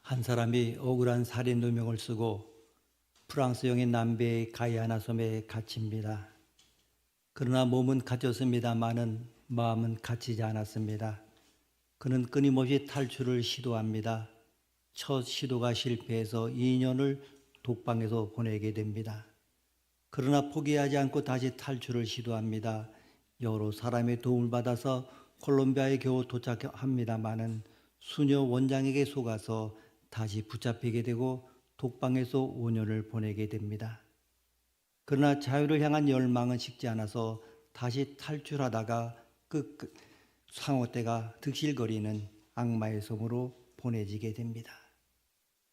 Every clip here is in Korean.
한 사람이 억울한 살인 누명을 쓰고 프랑스 영의 남배의 가이아나 섬에 갇힙니다. 그러나 몸은 갇혔습니다마는 마음은 갇히지 않았습니다. 그는 끊임없이 탈출을 시도합니다. 첫 시도가 실패해서 2년을 독방에서 보내게 됩니다. 그러나 포기하지 않고 다시 탈출을 시도합니다. 여러 사람의 도움을 받아서 콜롬비아에 겨우 도착합니다마는 수녀 원장에게 속아서 다시 붙잡히게 되고 독방에서 5년을 보내게 됩니다. 그러나 자유를 향한 열망은 식지 않아서 다시 탈출하다가 상어떼가 득실거리는 악마의 섬으로 보내지게 됩니다.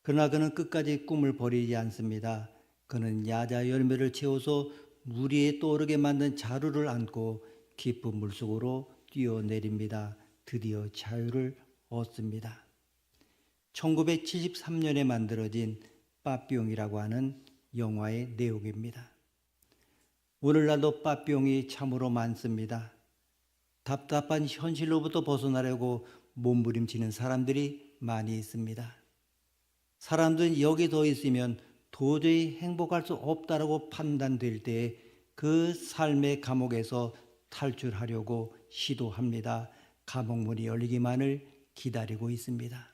그러나 그는 끝까지 꿈을 버리지 않습니다. 그는 야자 열매를 채워서 물 위에 떠오르게 만든 자루를 안고 깊은 물속으로 뛰어내립니다. 드디어 자유를 얻습니다. 1973년에 만들어진 빠삐용이라고 하는 영화의 내용입니다. 오늘날도 빠삐용이 참으로 많습니다. 답답한 현실로부터 벗어나려고 몸부림치는 사람들이 많이 있습니다. 사람들은 여기 더 있으면 도저히 행복할 수 없다라고 판단될 때 그 삶의 감옥에서 탈출하려고 시도합니다. 감옥문이 열리기만을 기다리고 있습니다.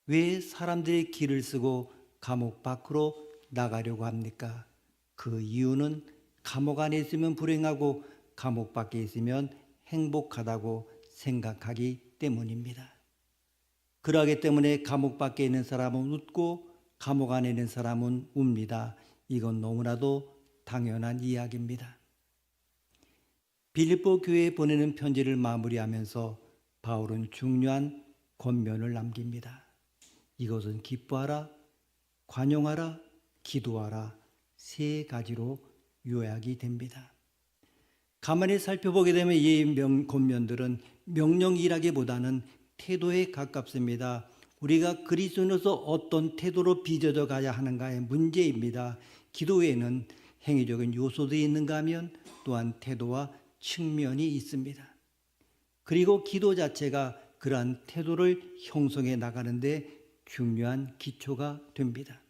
왜 사람들이 길을 쓰고 감옥 밖으로 나가려고 합니까? 그 이유는 감옥 안에 있으면 불행하고 감옥 밖에 있으면 행복하다고 생각하기 때문입니다. 그러기 때문에 감옥 밖에 있는 사람은 웃고 감옥 안에 있는 사람은 웁니다. 이건 너무나도 당연한 이야기입니다. 빌립보 교회에 보내는 편지를 마무리하면서 바울은 중요한 권면을 남깁니다. 이것은 기뻐하라, 관용하라, 기도하라, 세 가지로 요약이 됩니다. 가만히 살펴보게 되면 이 권면들은 명령이라기보다는 태도에 가깝습니다. 우리가 그리스도인으로서 어떤 태도로 빚어져 가야 하는가의 문제입니다. 기도에는 행위적인 요소들이 있는가 하면 또한 태도와 측면이 있습니다. 그리고 기도 자체가 그러한 태도를 형성해 나가는데 중요한 기초가 됩니다.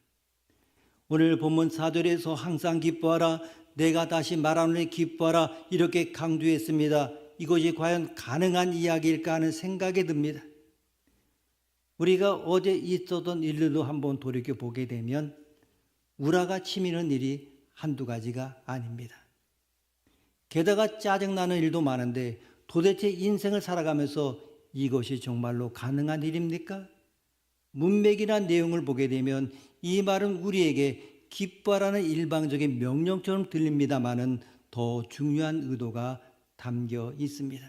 오늘 본문 4절에서 항상 기뻐하라, 내가 다시 말하노니 기뻐하라 이렇게 강조했습니다. 이것이 과연 가능한 이야기일까 하는 생각이 듭니다. 우리가 어제 있었던 일들도 한번 돌이켜보게 되면 우라가 치미는 일이 한두 가지가 아닙니다. 게다가 짜증나는 일도 많은데 도대체 인생을 살아가면서 이것이 정말로 가능한 일입니까? 문맥이나 내용을 보게 되면 이 말은 우리에게 기뻐하라는 일방적인 명령처럼 들립니다마는 더 중요한 의도가 담겨 있습니다.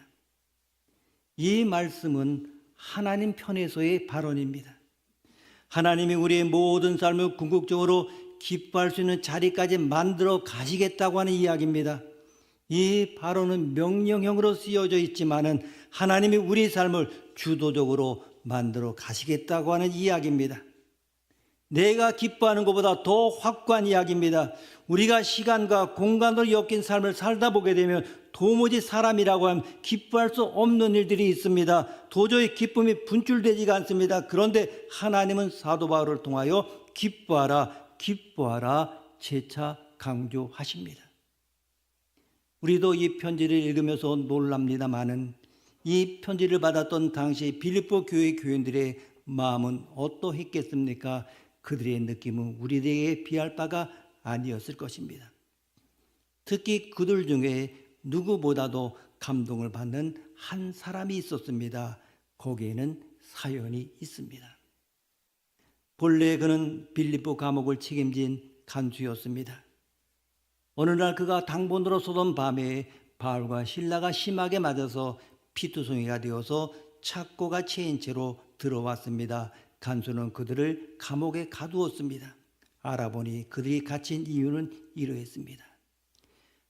이 말씀은 하나님 편에서의 발언입니다. 하나님이 우리의 모든 삶을 궁극적으로 기뻐할 수 있는 자리까지 만들어 가시겠다고 하는 이야기입니다. 이 발언은 명령형으로 쓰여져 있지만은 하나님이 우리 삶을 주도적으로 만들어 가시겠다고 하는 이야기입니다. 내가 기뻐하는 것보다 더 확고한 이야기입니다. 우리가 시간과 공간으로 엮인 삶을 살다 보게 되면 도무지 사람이라고 하면 기뻐할 수 없는 일들이 있습니다. 도저히 기쁨이 분출되지가 않습니다. 그런데 하나님은 사도 바울을 통하여 기뻐하라, 기뻐하라 재차 강조하십니다. 우리도 이 편지를 읽으면서 놀랍니다마는 이 편지를 받았던 당시 빌립보 교회 교인들의 마음은 어떠했겠습니까? 그들의 느낌은 우리에게 비할 바가 아니었을 것입니다. 특히 그들 중에 누구보다도 감동을 받는 한 사람이 있었습니다. 거기에는 사연이 있습니다. 본래 그는 빌립보 감옥을 책임진 간수였습니다. 어느 날 그가 당번으로 쏘던 밤에 바울과 실라가 심하게 맞아서 피투성이가 되어서 착고가 채인 채로 들어왔습니다. 간수는 그들을 감옥에 가두었습니다. 알아보니 그들이 갇힌 이유는 이러했습니다.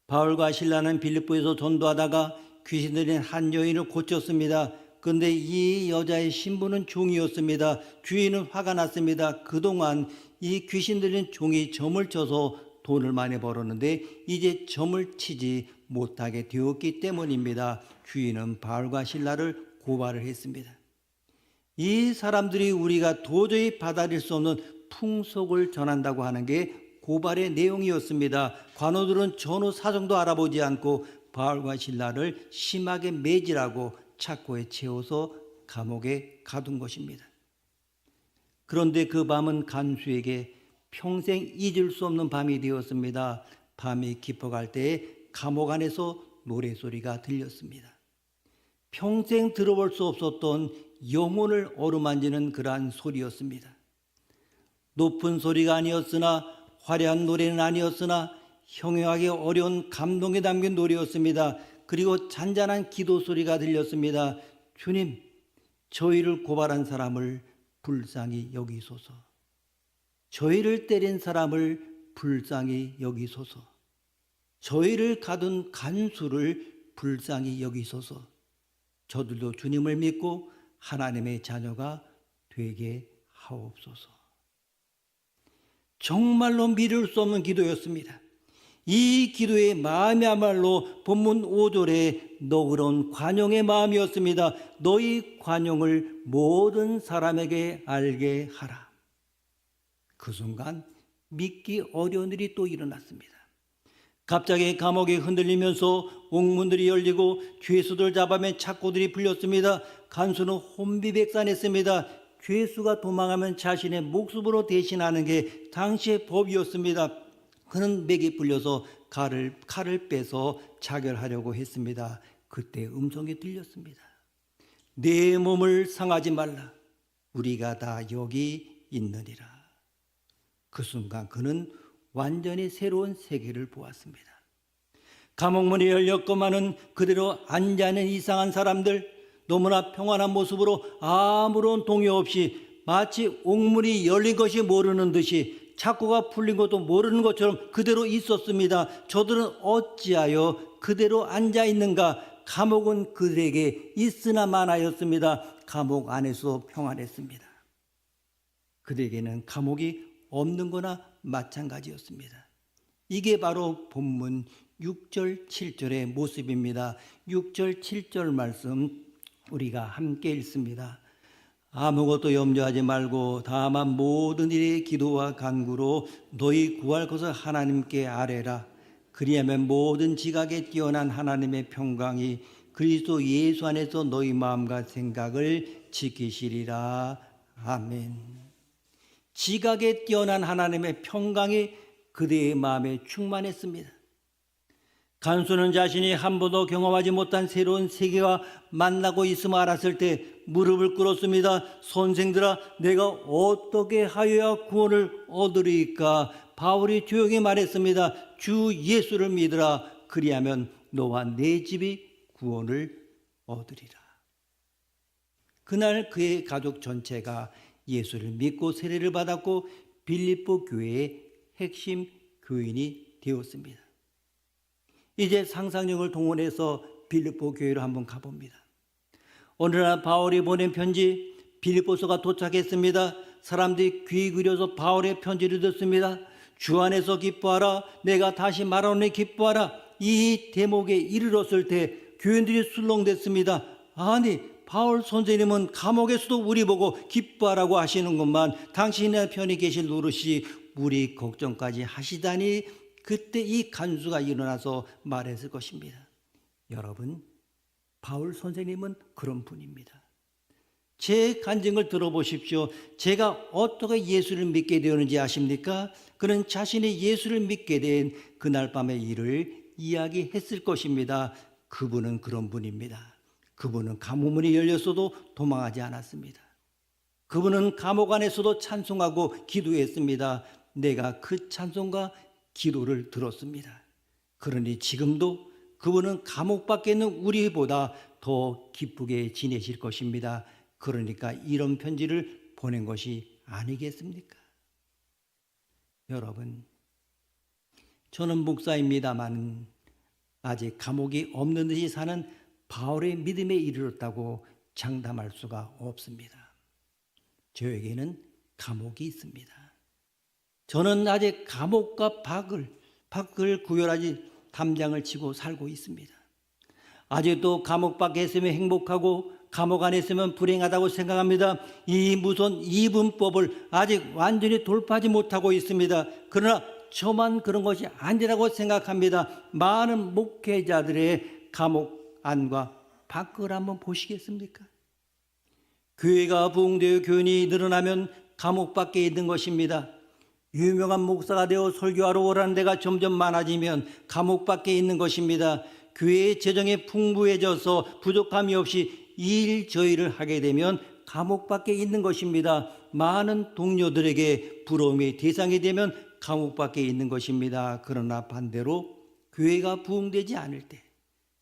바울과 실라는 빌립보에서 전도하다가 귀신 들린 한 여인을 고쳤습니다. 그런데 이 여자의 신부는 종이었습니다. 주인은 화가 났습니다. 그동안 이 귀신 들린 종이 점을 쳐서 돈을 많이 벌었는데 이제 점을 치지 못하게 되었기 때문입니다. 주인은 바울과 실라를 고발을 했습니다. 이 사람들이 우리가 도저히 받아들일 수 없는 풍속을 전한다고 하는 게 고발의 내용이었습니다. 관원들은 전후 사정도 알아보지 않고 바울과 실라를 심하게 매질하고 착고에 채워서 감옥에 가둔 것입니다. 그런데 그 밤은 간수에게 평생 잊을 수 없는 밤이 되었습니다. 밤이 깊어갈 때에 감옥 안에서 노래소리가 들렸습니다. 평생 들어볼 수 없었던 영혼을 어루만지는 그러한 소리였습니다. 높은 소리가 아니었으나 화려한 노래는 아니었으나 형용하기 어려운 감동에 담긴 노래였습니다. 그리고 잔잔한 기도 소리가 들렸습니다. 주님, 저희를 고발한 사람을 불쌍히 여기소서. 저희를 때린 사람을 불쌍히 여기소서. 저희를 가둔 간수를 불쌍히 여기소서. 저들도 주님을 믿고 하나님의 자녀가 되게 하옵소서. 정말로 믿을 수 없는 기도였습니다. 이 기도의 마음이야말로 본문 5절의 너그러운 관용의 마음이었습니다. 너희 관용을 모든 사람에게 알게 하라. 그 순간 믿기 어려운 일이 또 일어났습니다. 갑자기 감옥이 흔들리면서 옥문들이 열리고 죄수들 잡아맨 착고들이 풀렸습니다. 간수는 혼비백산했습니다. 죄수가 도망하면 자신의 목숨으로 대신하는 게 당시의 법이었습니다. 그는 맥이 풀려서 칼을 빼서 자결하려고 했습니다. 그때 음성이 들렸습니다. 내 몸을 상하지 말라. 우리가 다 여기 있느니라. 그 순간 그는 완전히 새로운 세계를 보았습니다. 감옥문이 열렸건만은 그대로 앉아있는 이상한 사람들, 너무나 평안한 모습으로 아무런 동요 없이 마치 옥문이 열린 것이 모르는 듯이 착고가 풀린 것도 모르는 것처럼 그대로 있었습니다. 저들은 어찌하여 그대로 앉아있는가? 감옥은 그들에게 있으나 마나였습니다. 감옥 안에서 평안했습니다. 그들에게는 감옥이 없는 거나 마찬가지였습니다. 이게 바로 본문 6절 7절의 모습입니다. 6절 7절 말씀 우리가 함께 읽습니다. 아무것도 염려하지 말고 다만 모든 일에 기도와 간구로 너희 구할 것을 하나님께 아뢰라. 그리하면 모든 지각에 뛰어난 하나님의 평강이 그리스도 예수 안에서 너희 마음과 생각을 지키시리라. 아멘. 지각에 뛰어난 하나님의 평강이 그대의 마음에 충만했습니다. 간수는 자신이 한 번도 경험하지 못한 새로운 세계와 만나고 있음을 알았을 때 무릎을 꿇었습니다. 선생들아, 내가 어떻게 하여야 구원을 얻으리까? 바울이 조용히 말했습니다. 주 예수를 믿으라. 그리하면 너와 내 집이 구원을 얻으리라. 그날 그의 가족 전체가 예수를 믿고 세례를 받았고 빌립보 교회의 핵심 교인이 되었습니다. 이제 상상력을 동원해서 빌립보 교회로 한번 가봅니다. 어느 날 바울이 보낸 편지 빌립보서가 도착했습니다. 사람들이 귀 기울여서 바울의 편지를 듣습니다. 주 안에서 기뻐하라. 내가 다시 말하노니 기뻐하라. 이 대목에 이르렀을 때 교인들이 술렁댔습니다. 아니, 바울 선생님은 감옥에서도 우리 보고 기뻐하라고 하시는 것만 당신의 편에 계실 노릇이 우리 걱정까지 하시다니. 그때 이 간수가 일어나서 말했을 것입니다. 여러분, 바울 선생님은 그런 분입니다. 제 간증을 들어보십시오. 제가 어떻게 예수를 믿게 되었는지 아십니까? 그는 자신이 예수를 믿게 된 그날 밤의 일을 이야기했을 것입니다. 그분은 그런 분입니다. 그분은 감옥문이 열렸어도 도망하지 않았습니다. 그분은 감옥 안에서도 찬송하고 기도했습니다. 내가 그 찬송과 기도를 들었습니다. 그러니 지금도 그분은 감옥 밖에 있는 우리보다 더 기쁘게 지내실 것입니다. 그러니까 이런 편지를 보낸 것이 아니겠습니까? 여러분, 저는 목사입니다만 아직 감옥이 없는 듯이 사는 바울의 믿음에 이르렀다고 장담할 수가 없습니다. 저에게는 감옥이 있습니다. 저는 아직 감옥과 밖을 구별하지 담장을 치고 살고 있습니다. 아직도 감옥 밖에 있으면 행복하고 감옥 안에 있으면 불행하다고 생각합니다. 이 무서운 이분법을 아직 완전히 돌파하지 못하고 있습니다. 그러나 저만 그런 것이 아니라고 생각합니다. 많은 목회자들의 감옥 안과 밖을 한번 보시겠습니까? 교회가 부흥되어 교인이 늘어나면 감옥 밖에 있는 것입니다. 유명한 목사가 되어 설교하러 오라는 데가 점점 많아지면 감옥 밖에 있는 것입니다. 교회의 재정이 풍부해져서 부족함이 없이 일저일을 하게 되면 감옥 밖에 있는 것입니다. 많은 동료들에게 부러움의 대상이 되면 감옥 밖에 있는 것입니다. 그러나 반대로 교회가 부흥되지 않을 때,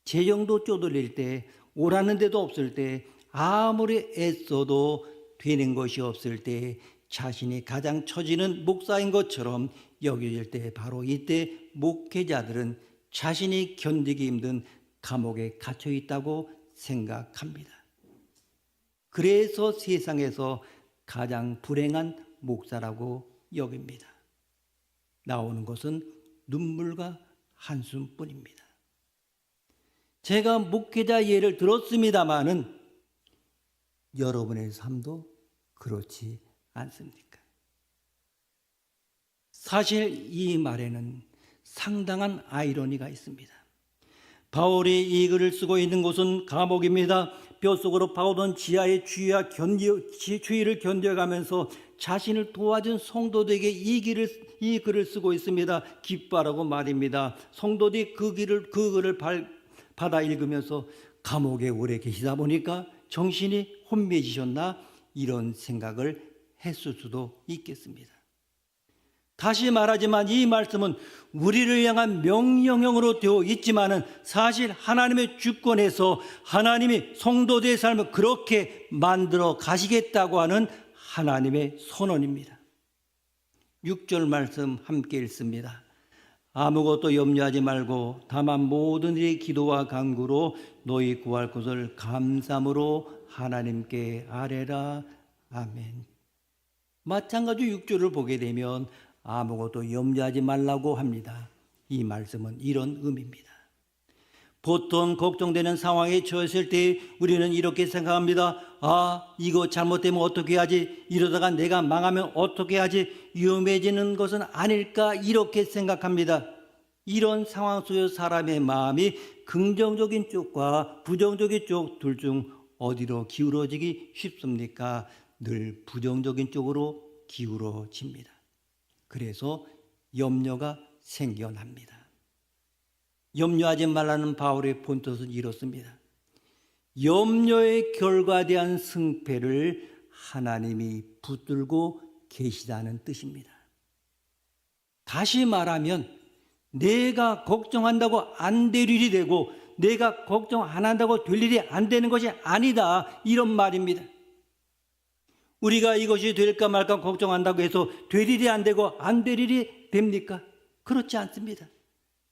재정도 쪼들릴 때, 오라는 데도 없을 때, 아무리 애써도 되는 것이 없을 때, 자신이 가장 처지는 목사인 것처럼 여겨질 때, 바로 이때 목회자들은 자신이 견디기 힘든 감옥에 갇혀 있다고 생각합니다. 그래서 세상에서 가장 불행한 목사라고 여깁니다. 나오는 것은 눈물과 한숨뿐입니다. 제가 목회자 예를 들었습니다마는 여러분의 삶도 그렇지 않습니까? 사실 이 말에는 상당한 아이러니가 있습니다. 바울이 이 글을 쓰고 있는 곳은 감옥입니다. 뼛속으로 파고든 지하의 추위를 견뎌가면서 자신을 도와준 성도들에게 이 글을 쓰고 있습니다. 기뻐하라고 말입니다. 성도들이 그 글을 받아 읽으면서 감옥에 오래 계시다 보니까 정신이 혼미해지셨나 이런 생각을 했을 수도 있겠습니다. 다시 말하지만 이 말씀은 우리를 향한 명령형으로 되어 있지만은 사실 하나님의 주권에서 하나님이 성도들의 삶을 그렇게 만들어 가시겠다고 하는 하나님의 선언입니다. 6절 말씀 함께 읽습니다. 아무것도 염려하지 말고 다만 모든 일의 기도와 간구로 너희 구할 것을 감사함으로 하나님께 아뢰라. 아멘. 마찬가지로 6절을 보게 되면 아무것도 염려하지 말라고 합니다. 이 말씀은 이런 의미입니다. 보통 걱정되는 상황에 처했을 때 우리는 이렇게 생각합니다. 아, 이거 잘못되면 어떻게 하지? 이러다가 내가 망하면 어떻게 하지? 위험해지는 것은 아닐까? 이렇게 생각합니다. 이런 상황 속의 사람의 마음이 긍정적인 쪽과 부정적인 쪽 둘 중 어디로 기울어지기 쉽습니까? 늘 부정적인 쪽으로 기울어집니다. 그래서 염려가 생겨납니다. 염려하지 말라는 바울의 본뜻은 이렇습니다. 염려의 결과대한 승패를 하나님이 붙들고 계시다는 뜻입니다. 다시 말하면 내가 걱정한다고 안 될 일이 되고 내가 걱정 안 한다고 될 일이 안 되는 것이 아니다, 이런 말입니다. 우리가 이것이 될까 말까 걱정한다고 해서 될 일이 안 되고 안 될 일이 됩니까? 그렇지 않습니다.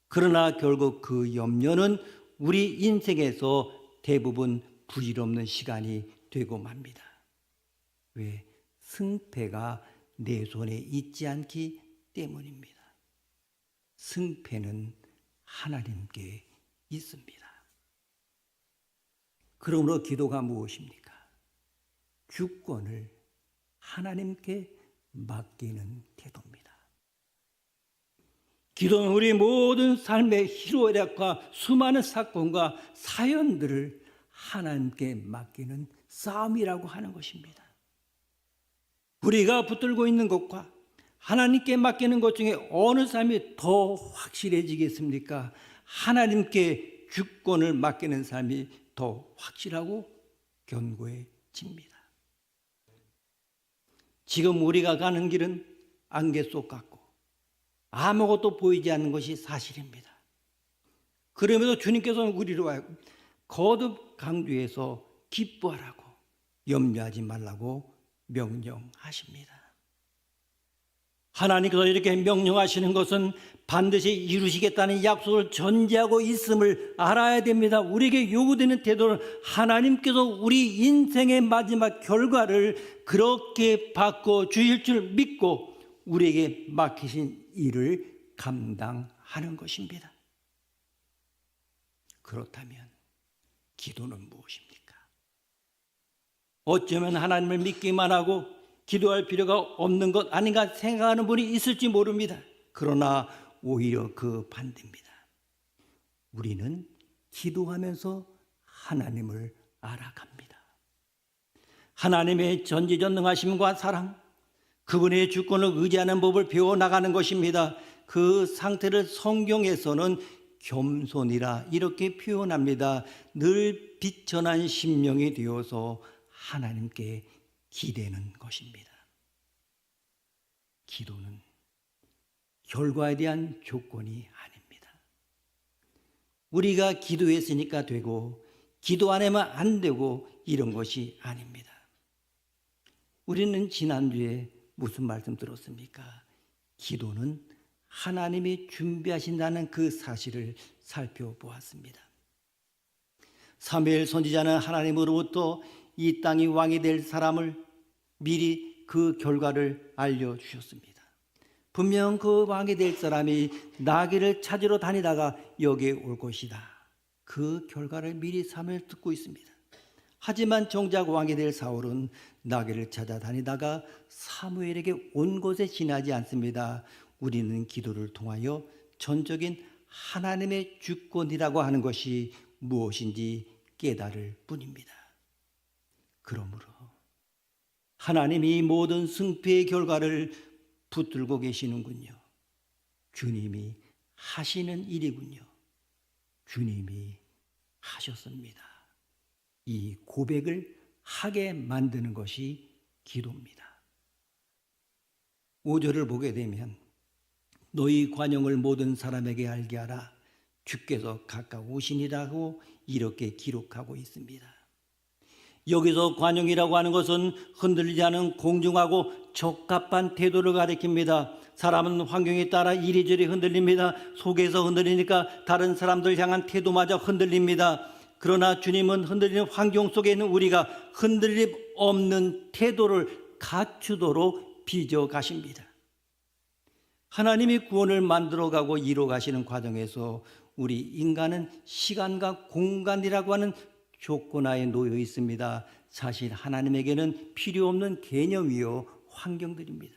그러나 결국 그 염려는 우리 인생에서 대부분 부질없는 시간이 되고 맙니다. 왜? 승패가 내 손에 있지 않기 때문입니다. 승패는 하나님께 있습니다. 그러므로 기도가 무엇입니까? 주권을 하나님께 맡기는 태도입니다. 기도는 우리 모든 삶의 희로애락과 수많은 사건과 사연들을 하나님께 맡기는 싸움이라고 하는 것입니다. 우리가 붙들고 있는 것과 하나님께 맡기는 것 중에 어느 삶이 더 확실해지겠습니까? 하나님께 주권을 맡기는 삶이 더 확실하고 견고해집니다. 지금 우리가 가는 길은 안개 속 같고 아무것도 보이지 않는 것이 사실입니다. 그럼에도 주님께서는 우리로 하여금 거듭 강조해서 기뻐하라고, 염려하지 말라고 명령하십니다. 하나님께서 이렇게 명령하시는 것은 반드시 이루시겠다는 약속을 전제하고 있음을 알아야 됩니다. 우리에게 요구되는 태도는 하나님께서 우리 인생의 마지막 결과를 그렇게 바꿔주실 줄 믿고 우리에게 맡기신 일을 감당하는 것입니다. 그렇다면 기도는 무엇입니까? 어쩌면 하나님을 믿기만 하고 기도할 필요가 없는 것 아닌가 생각하는 분이 있을지 모릅니다. 그러나 오히려 그 반대입니다. 우리는 기도하면서 하나님을 알아갑니다. 하나님의 전지전능하심과 사랑, 그분의 주권을 의지하는 법을 배워나가는 것입니다. 그 상태를 성경에서는 겸손이라 이렇게 표현합니다. 늘 비천한 심령이 되어서 하나님께 기대는 것입니다. 기도는 결과에 대한 조건이 아닙니다. 우리가 기도했으니까 되고 기도 안 하면 안 되고 이런 것이 아닙니다. 우리는 지난주에 무슨 말씀 들었습니까? 기도는 하나님이 준비하신다는 그 사실을 살펴보았습니다. 사무엘 선지자는 하나님으로부터 이 땅이 왕이 될 사람을 미리 그 결과를 알려주셨습니다. 분명 그 왕이 될 사람이 나귀를 찾으러 다니다가 여기에 올 것이다. 그 결과를 미리 사무엘 듣고 있습니다. 하지만 정작 왕이 될 사울은 나귀를 찾아다니다가 사무엘에게 온 곳에 지나지 않습니다. 우리는 기도를 통하여 전적인 하나님의 주권이라고 하는 것이 무엇인지 깨달을 뿐입니다. 그러므로 하나님이 모든 승패의 결과를 붙들고 계시는군요. 주님이 하시는 일이군요. 주님이 하셨습니다. 이 고백을 하게 만드는 것이 기도입니다. 5절을 보게 되면 너희 관용을 모든 사람에게 알게 하라. 주께서 가까우시니라고 이렇게 기록하고 있습니다. 여기서 관용이라고 하는 것은 흔들리지 않은 공정하고 적합한 태도를 가리킵니다. 사람은 환경에 따라 이리저리 흔들립니다. 속에서 흔들리니까 다른 사람들 향한 태도마저 흔들립니다. 그러나 주님은 흔들리는 환경 속에 있는 우리가 흔들림 없는 태도를 갖추도록 빚어 가십니다. 하나님이 구원을 만들어가고 이루어가시는 과정에서 우리 인간은 시간과 공간이라고 하는 조건하에 놓여 있습니다. 사실 하나님에게는 필요 없는 개념이요 환경들입니다.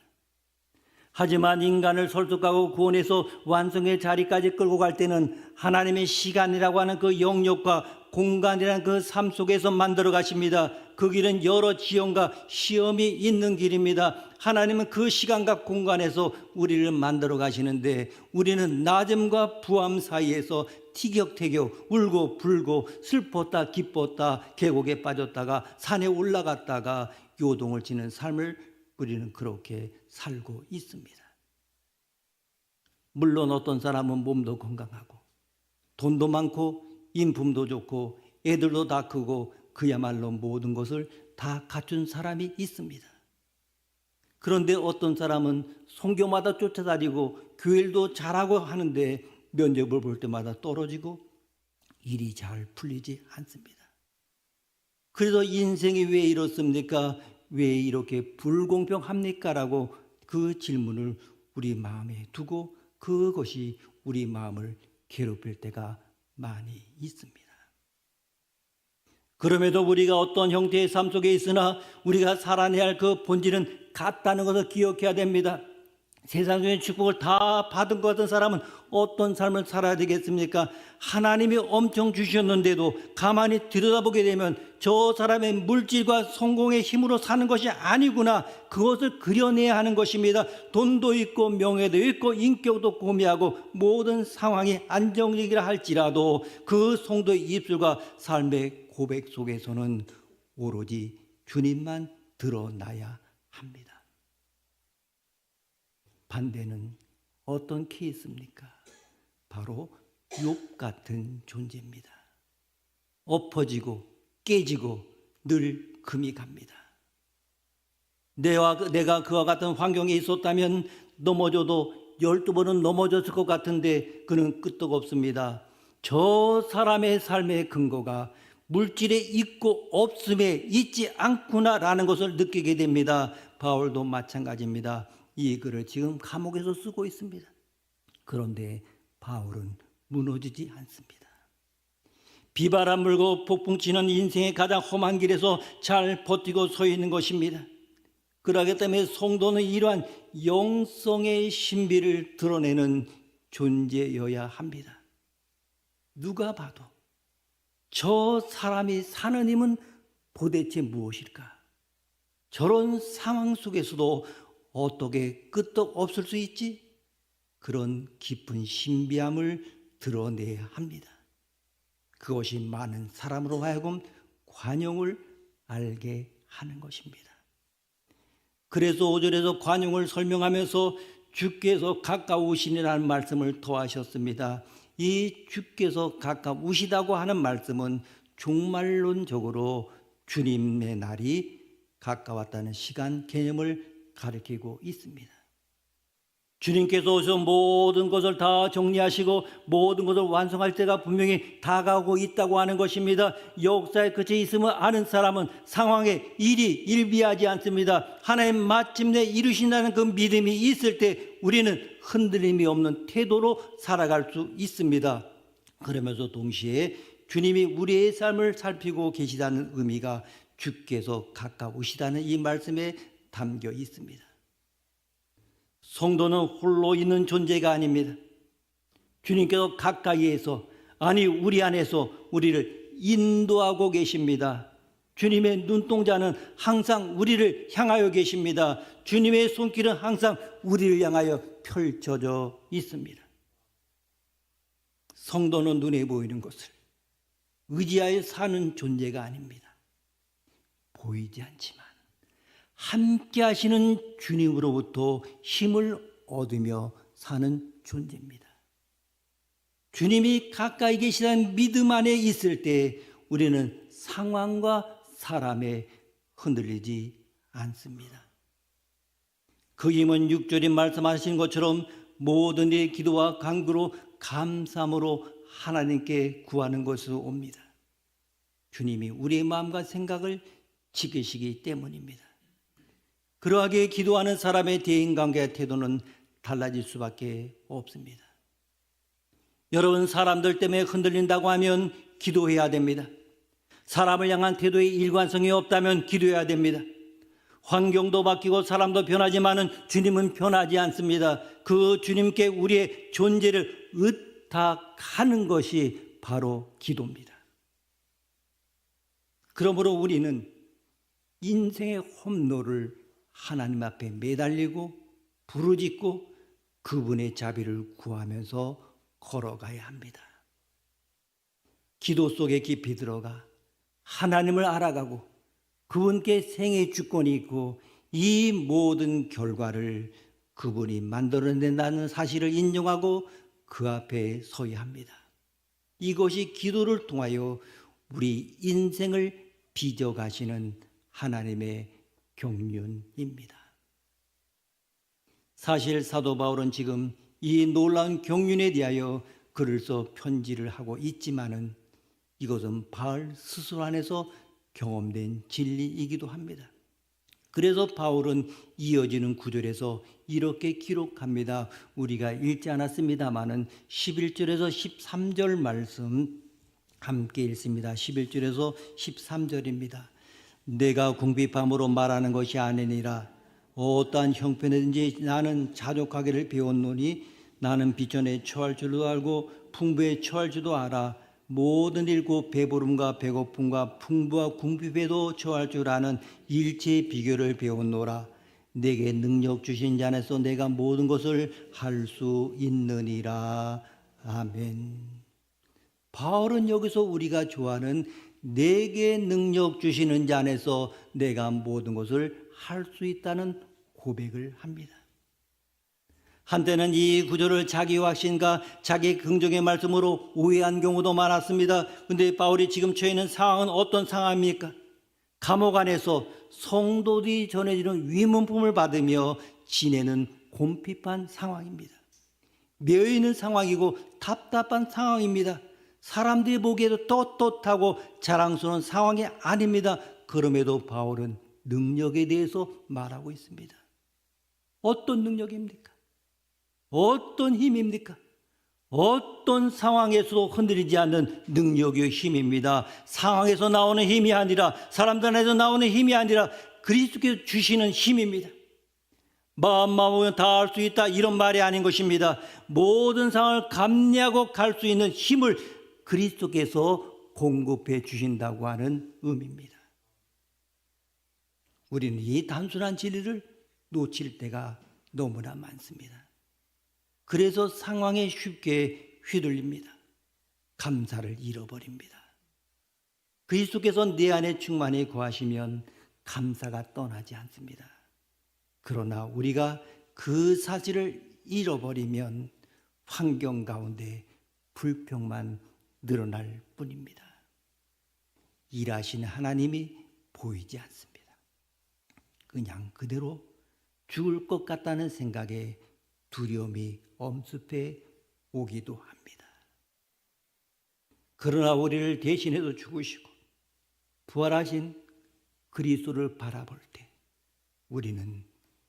하지만 인간을 설득하고 구원해서 완성의 자리까지 끌고 갈 때는 하나님의 시간이라고 하는 그 영역과 공간이라는 그 삶 속에서 만들어 가십니다. 그 길은 여러 지형과 시험이 있는 길입니다. 하나님은 그 시간과 공간에서 우리를 만들어 가시는데 우리는 낮음과 부함 사이에서 티격태격 울고 불고 슬펐다 기뻤다 계곡에 빠졌다가 산에 올라갔다가 요동을 치는 삶을 우리는 그렇게 살고 있습니다. 물론 어떤 사람은 몸도 건강하고 돈도 많고 인품도 좋고 애들도 다 크고 그야말로 모든 것을 다 갖춘 사람이 있습니다. 그런데 어떤 사람은 선교마다 쫓아다니고 교회도 잘하고 하는데 면접을 볼 때마다 떨어지고 일이 잘 풀리지 않습니다. 그래서 인생이 왜 이렇습니까? 왜 이렇게 불공평합니까? 라고 그 질문을 우리 마음에 두고 그것이 우리 마음을 괴롭힐 때가 많이 있습니다. 그럼에도 우리가 어떤 형태의 삶 속에 있으나 우리가 살아내야 할 그 본질은 같다는 것을 기억해야 됩니다. 세상적인 축복을 다 받은 것 같은 사람은 어떤 삶을 살아야 되겠습니까? 하나님이 엄청 주셨는데도 가만히 들여다보게 되면 저 사람의 물질과 성공의 힘으로 사는 것이 아니구나. 그것을 그려내야 하는 것입니다. 돈도 있고 명예도 있고 인격도 고미하고 모든 상황이 안정적이라 할지라도 그 성도의 입술과 삶의 고백 속에서는 오로지 주님만 드러나야 합니다. 반대는 어떤 케이스입니까? 바로 욥 같은 존재입니다. 엎어지고 깨지고 늘 금이 갑니다. 내가 그와 같은 환경에 있었다면 넘어져도 12번은 넘어졌을 것 같은데 그는 끄떡없습니다. 저 사람의 삶의 근거가 물질에 있고 없음에 있지 않구나라는 것을 느끼게 됩니다. 바울도 마찬가지입니다. 이 글을 지금 감옥에서 쓰고 있습니다. 그런데 바울은 무너지지 않습니다. 비바람 불고 폭풍 치는 인생의 가장 험한 길에서 잘 버티고 서 있는 것입니다. 그러기 때문에 성도는 이러한 영성의 신비를 드러내는 존재여야 합니다. 누가 봐도 저 사람이 사는 힘은 도대체 무엇일까? 저런 상황 속에서도 어떻게 끄떡 없을 수 있지? 그런 깊은 신비함을 드러내야 합니다. 그것이 많은 사람으로 하여금 관용을 알게 하는 것입니다. 그래서 5절에서 관용을 설명하면서 주께서 가까우시니라는 말씀을 더하셨습니다. 이 주께서 가까우시다고 하는 말씀은 종말론적으로 주님의 날이 가까웠다는 시간 개념을 가리키고 있습니다. 주님께서 오셔서 모든 것을 다 정리하시고 모든 것을 완성할 때가 분명히 다가오고 있다고 하는 것입니다. 역사의 끝에 있음을 아는 사람은 상황에 일이 일비하지 않습니다. 하나님 마침내 이루신다는 그 믿음이 있을 때 우리는 흔들림이 없는 태도로 살아갈 수 있습니다. 그러면서 동시에 주님이 우리의 삶을 살피고 계시다는 의미가 주께서 가까우시다는 이 말씀에 담겨 있습니다. 성도는 홀로 있는 존재가 아닙니다. 주님께서 가까이에서, 아니 우리 안에서 우리를 인도하고 계십니다. 주님의 눈동자는 항상 우리를 향하여 계십니다. 주님의 손길은 항상 우리를 향하여 펼쳐져 있습니다. 성도는 눈에 보이는 것을 의지하여 사는 존재가 아닙니다. 보이지 않지만 함께 하시는 주님으로부터 힘을 얻으며 사는 존재입니다. 주님이 가까이 계시다는 믿음 안에 있을 때 우리는 상황과 사람에 흔들리지 않습니다. 그 힘은 6절에 말씀하신 것처럼 모든 일의 기도와 간구로 감사함으로 하나님께 구하는 것으로 옵니다. 주님이 우리의 마음과 생각을 지키시기 때문입니다. 그러하게 기도하는 사람의 대인관계의 태도는 달라질 수밖에 없습니다. 여러분, 사람들 때문에 흔들린다고 하면 기도해야 됩니다. 사람을 향한 태도에 일관성이 없다면 기도해야 됩니다. 환경도 바뀌고 사람도 변하지만은 주님은 변하지 않습니다. 그 주님께 우리의 존재를 의탁하는 것이 바로 기도입니다. 그러므로 우리는 인생의 험로를 하나님 앞에 매달리고 부르짖고 그분의 자비를 구하면서 걸어가야 합니다. 기도 속에 깊이 들어가 하나님을 알아가고 그분께 생의 주권이 있고 이 모든 결과를 그분이 만들어낸다는 사실을 인정하고 그 앞에 서야 합니다. 이것이 기도를 통하여 우리 인생을 빚어가시는 하나님의 경륜입니다. 사실 사도 바울은 지금 이 놀라운 경륜에 대하여 글을 써 편지를 하고 있지만은 이것은 바울 스스로 안에서 경험된 진리이기도 합니다. 그래서 바울은 이어지는 구절에서 이렇게 기록합니다. 우리가 읽지 않았습니다마는 11절에서 13절 말씀 함께 읽습니다. 11절에서 13절입니다. 내가 궁핍함으로 말하는 것이 아니니라. 어떠한 형편이든지 나는 자족하기를 배웠노니 나는 비천에 처할 줄도 알고 풍부에 처할 줄도 알아. 모든 일 곧 배부름과 배고픔과 풍부와 궁핍에도 처할 줄 아는 일체의 비결을 배웠노라. 내게 능력 주신 자 안에서 내가 모든 것을 할 수 있느니라. 아멘. 바울은 여기서 우리가 좋아하는 내게 능력 주시는 자 안에서 내가 모든 것을 할 수 있다는 고백을 합니다. 한때는 이 구절을 자기 확신과 자기 긍정의 말씀으로 오해한 경우도 많았습니다. 그런데 바울이 지금 처해 있는 상황은 어떤 상황입니까? 감옥 안에서 성도들이 전해지는 위문품을 받으며 지내는 곰핍한 상황입니다. 매여있는 상황이고 답답한 상황입니다. 사람들이 보기에도 떳떳하고 자랑스러운 상황이 아닙니다. 그럼에도 바울은 능력에 대해서 말하고 있습니다. 어떤 능력입니까? 어떤 힘입니까? 어떤 상황에서도 흔들리지 않는 능력의 힘입니다. 상황에서 나오는 힘이 아니라, 사람들 안에서 나오는 힘이 아니라 그리스도께서 주시는 힘입니다. 마음만 먹으면 다 할 수 있다, 이런 말이 아닌 것입니다. 모든 상황을 감내하고 갈 수 있는 힘을 그리스도께서 공급해 주신다고 하는 의미입니다. 우리는 이 단순한 진리를 놓칠 때가 너무나 많습니다. 그래서 상황에 쉽게 휘둘립니다. 감사를 잃어버립니다. 그리스도께서 내 안에 충만히 거하시면 감사가 떠나지 않습니다. 그러나 우리가 그 사실을 잃어버리면 환경 가운데 불평만 늘어날 뿐입니다. 일하시는 하나님이 보이지 않습니다. 그냥 그대로 죽을 것 같다는 생각에 두려움이 엄습해 오기도 합니다. 그러나 우리를 대신해서 죽으시고 부활하신 그리스도를 바라볼 때 우리는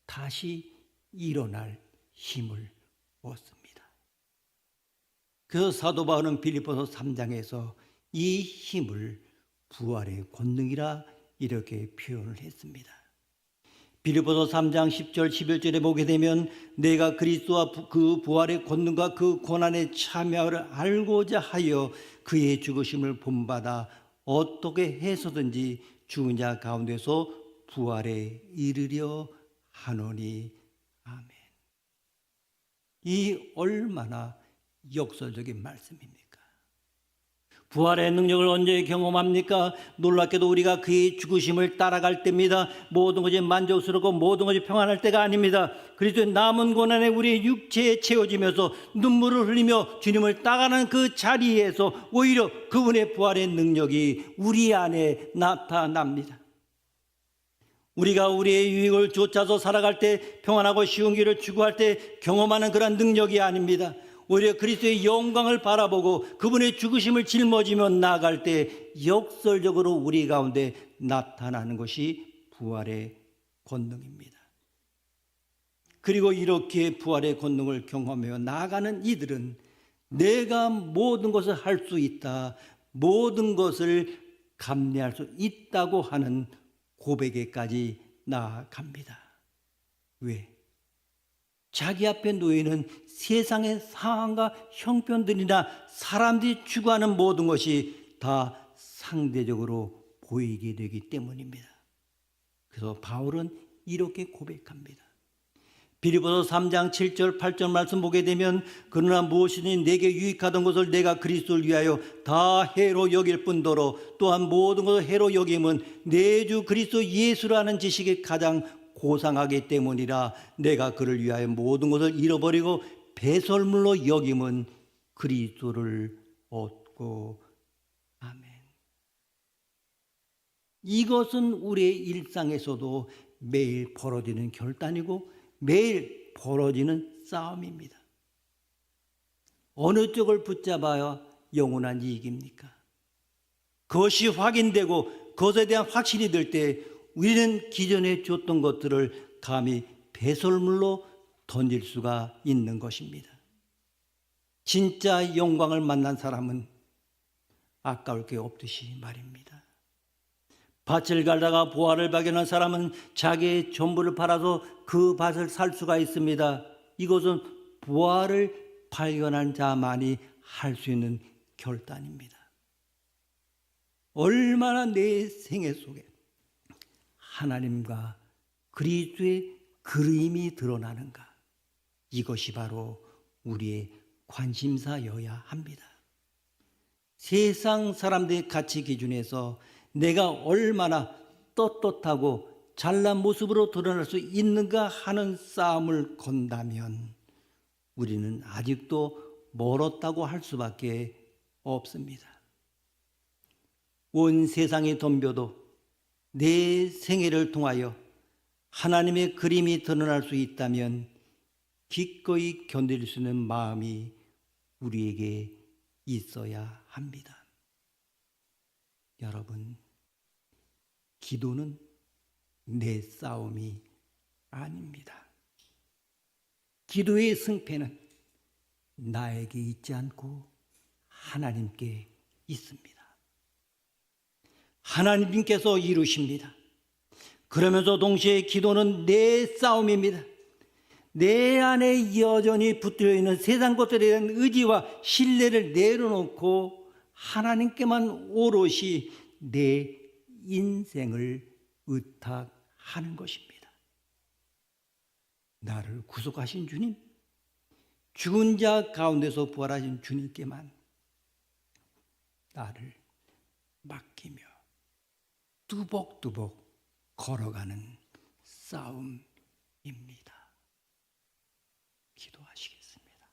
다시 일어날 힘을 얻습니다. 그래서 사도 바울은 빌립보서 3장에서 이 힘을 부활의 권능이라 이렇게 표현을 했습니다. 빌립보서 3장 10절 11절에 보게 되면 내가 그리스도와 그 부활의 권능과 그 고난의 참여를 알고자 하여 그의 죽으심을 본받아 어떻게 해서든지 죽은 자 가운데서 부활에 이르려 하노니. 아멘. 이 얼마나 역설적인 말씀입니까? 부활의 능력을 언제 경험합니까? 놀랍게도 우리가 그의 죽으심을 따라갈 때입니다. 모든 것이 만족스럽고 모든 것이 평안할 때가 아닙니다. 그리스도의 남은 고난에 우리의 육체에 채워지면서 눈물을 흘리며 주님을 따라가는 그 자리에서 오히려 그분의 부활의 능력이 우리 안에 나타납니다. 우리가 우리의 유익을 쫓아서 살아갈 때, 평안하고 쉬운 길을 추구할 때 경험하는 그런 능력이 아닙니다. 오히려 그리스도의 영광을 바라보고 그분의 죽으심을 짊어지며 나아갈 때 역설적으로 우리 가운데 나타나는 것이 부활의 권능입니다. 그리고 이렇게 부활의 권능을 경험하며 나아가는 이들은 내가 모든 것을 할 수 있다, 모든 것을 감내할 수 있다고 하는 고백에까지 나아갑니다. 왜? 자기 앞에 놓이는 세상의 상황과 형편들이나 사람들이 추구하는 모든 것이 다 상대적으로 보이게 되기 때문입니다. 그래서 바울은 이렇게 고백합니다. 빌립보서 3장 7절 8절 말씀 보게 되면 그러나 무엇이든지 내게 유익하던 것을 내가 그리스도를 위하여 다 해로 여길 뿐더러 또한 모든 것을 해로 여김은 내 주 그리스도 예수라는 지식이 가장 고상하기 때문이라. 내가 그를 위하여 모든 것을 잃어버리고 배설물로 여김은 그리스도를 얻고. 아멘. 이것은 우리의 일상에서도 매일 벌어지는 결단이고 매일 벌어지는 싸움입니다. 어느 쪽을 붙잡아야 영원한 이익입니까? 그것이 확인되고 그것에 대한 확신이 들 때 우리는 기존에 줬던 것들을 감히 배설물로 던질 수가 있는 것입니다. 진짜 영광을 만난 사람은 아까울 게 없듯이 말입니다. 밭을 갈다가 보화를 발견한 사람은 자기의 전부를 팔아서 그 밭을 살 수가 있습니다. 이것은 보화를 발견한 자만이 할 수 있는 결단입니다. 얼마나 내 생애 속에 하나님과 그리스도의 그림이 드러나는가, 이것이 바로 우리의 관심사여야 합니다. 세상 사람들의 가치 기준에서 내가 얼마나 떳떳하고 잘난 모습으로 드러날 수 있는가 하는 싸움을 건다면 우리는 아직도 멀었다고 할 수밖에 없습니다. 온 세상이 덤벼도 내 생애를 통하여 하나님의 그림이 드러날 수 있다면 기꺼이 견딜 수 있는 마음이 우리에게 있어야 합니다. 여러분, 기도는 내 싸움이 아닙니다. 기도의 승패는 나에게 있지 않고 하나님께 있습니다. 하나님께서 이루십니다. 그러면서 동시에 기도는 내 싸움입니다. 내 안에 여전히 붙들려 있는 세상 것들에 대한 의지와 신뢰를 내려놓고 하나님께만 오롯이 내 인생을 의탁하는 것입니다. 나를 구속하신 주님, 죽은 자 가운데서 부활하신 주님께만 나를 맡기며 뚜벅뚜벅 걸어가는 싸움입니다. 기도하시겠습니다.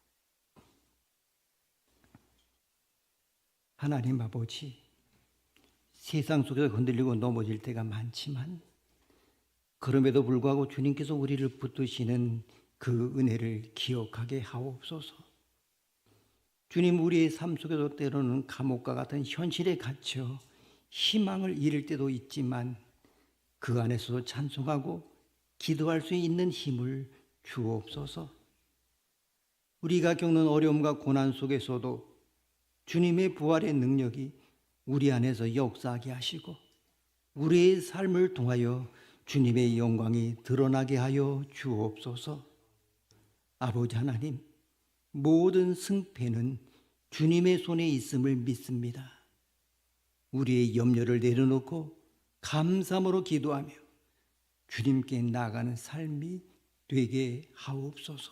하나님 아버지, 세상 속에서 흔들리고 넘어질 때가 많지만 그럼에도 불구하고 주님께서 우리를 붙드시는 그 은혜를 기억하게 하옵소서. 주님, 우리의 삶 속에서 때로는 감옥과 같은 현실에 갇혀 희망을 잃을 때도 있지만 그 안에서도 찬송하고 기도할 수 있는 힘을 주옵소서. 우리가 겪는 어려움과 고난 속에서도 주님의 부활의 능력이 우리 안에서 역사하게 하시고 우리의 삶을 통하여 주님의 영광이 드러나게 하여 주옵소서. 아버지 하나님, 모든 승패는 주님의 손에 있음을 믿습니다. 우리의 염려를 내려놓고 감사함으로 기도하며 주님께 나아가는 삶이 되게 하옵소서.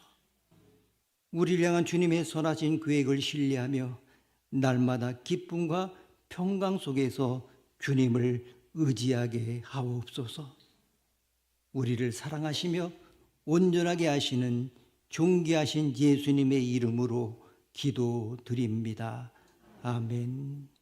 우리를 향한 주님의 선하신 계획을 신뢰하며 날마다 기쁨과 평강 속에서 주님을 의지하게 하옵소서. 우리를 사랑하시며 온전하게 하시는 존귀하신 예수님의 이름으로 기도드립니다. 아멘.